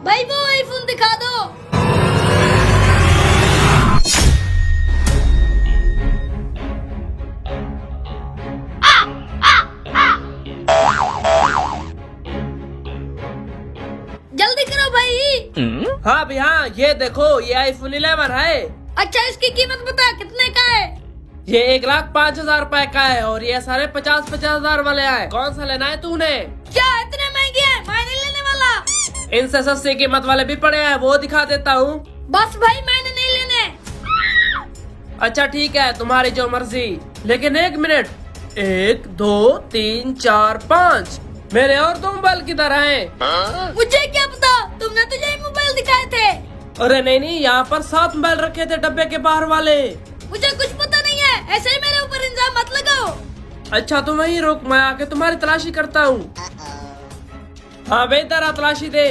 भाई वो आईफोन दिखा दो। जल्दी करो भाई। हाँ भी हाँ, ये देखो ये आईफोन 11 है। अच्छा इसकी कीमत बता कितने का है? ये 1,05,000 रुपए का है और ये सारे 50,000 वाले हैं। कौन सा लेना है तूने? क्या इतने महंगे हैं? मैं नहीं लेने वाला। इनसे सस्ती कीमत वाले भी पड़े हैं, वो दिखा देता हूँ। बस भाई मैंने नहीं लेने। अच्छा ठीक है, तुम्हारी जो मर्जी, लेकिन 1 मिनट। 1 2 3 4 5 मेरे और 2 मोबाइल किधर हैं? मुझे क्या पता, तुमने तो यही मोबाइल दिखाए थे। अरे नहीं, यहाँ पर 7 मोबाइल रखे थे डब्बे के बाहर वाले। मुझे कुछ पता नहीं है, ऐसे ही मेरे ऊपर इल्जाम मत लगाओ। अच्छा तुम वहीं रुक, मैं आके तुम्हारी तलाशी करता हूँ। हाँ बेहतर तलाशी दे।